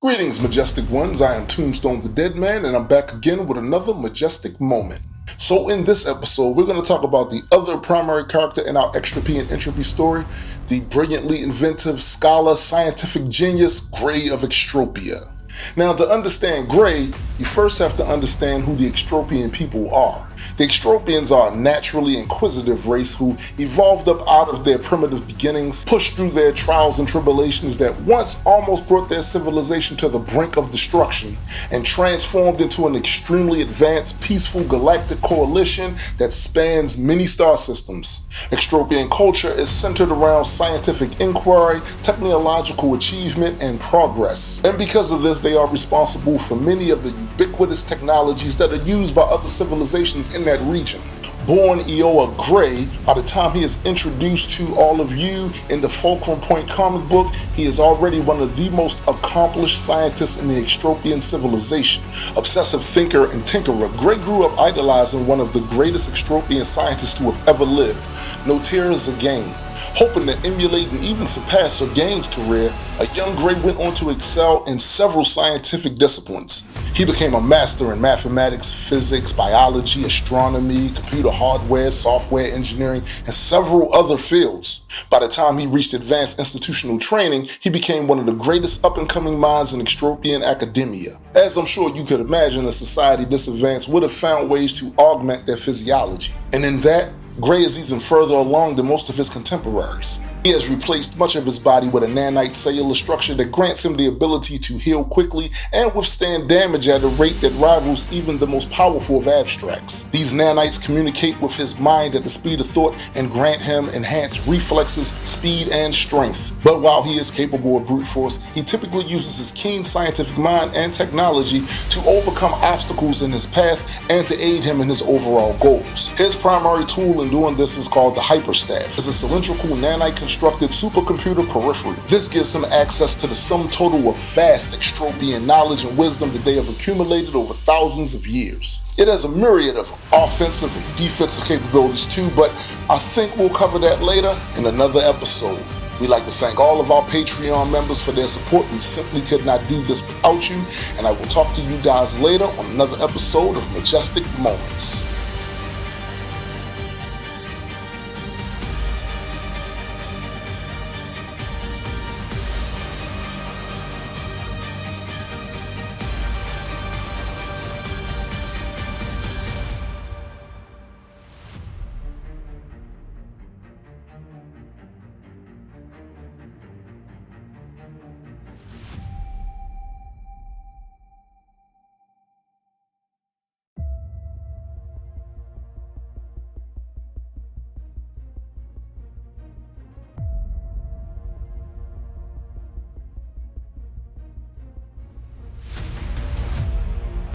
Greetings, Majestic Ones. I am Tombstone the Dead Man, and I'm back again with another Majestic moment. So in this episode, we're going to talk about the other primary character in our Extropia and Entropy story, the brilliantly inventive scholar, scientific genius, Gray of Extropia. Now, to understand Gray, you first have to understand who the Extropian people are. The Extropians are a naturally inquisitive race who evolved up out of their primitive beginnings, pushed through their trials and tribulations that once almost brought their civilization to the brink of destruction, and transformed into an extremely advanced, peaceful galactic coalition that spans many star systems. Extropian culture is centered around scientific inquiry, technological achievement, and progress. And because of this, they are responsible for many of the ubiquitous technologies that are used by other civilizations in that region. Born Iowa Gray, by the time he is introduced to all of you in the Fulcrum Point comic book, he is already one of the most accomplished scientists in the Extropian civilization. Obsessive thinker and tinkerer, Gray grew up idolizing one of the greatest Extropian scientists to have ever lived, Notaire Zagain. Hoping to emulate and even surpass Zagain's career, a young Gray went on to excel in several scientific disciplines. He became a master in mathematics, physics, biology, astronomy, computer hardware, software engineering, and several other fields. By the time he reached advanced institutional training, he became one of the greatest up-and-coming minds in Extropian academia. As I'm sure you could imagine, a society this advanced would have found ways to augment their physiology. And in that, Gray is even further along than most of his contemporaries. He has replaced much of his body with a nanite cellular structure that grants him the ability to heal quickly and withstand damage at a rate that rivals even the most powerful of abstracts. These nanites communicate with his mind at the speed of thought and grant him enhanced reflexes, speed, and strength. But while he is capable of brute force, he typically uses his keen scientific mind and technology to overcome obstacles in his path and to aid him in his overall goals. His primary tool in doing this is called the Hyperstaff. It's a cylindrical nanite constructed supercomputer periphery. This gives him access to the sum total of vast Extropian knowledge and wisdom that they have accumulated over thousands of years. It has a myriad of offensive and defensive capabilities too, but I think we'll cover that later in another episode. We'd like to thank all of our Patreon members for their support. We simply could not do this without you, and I will talk to you guys later on another episode of Majestic Moments.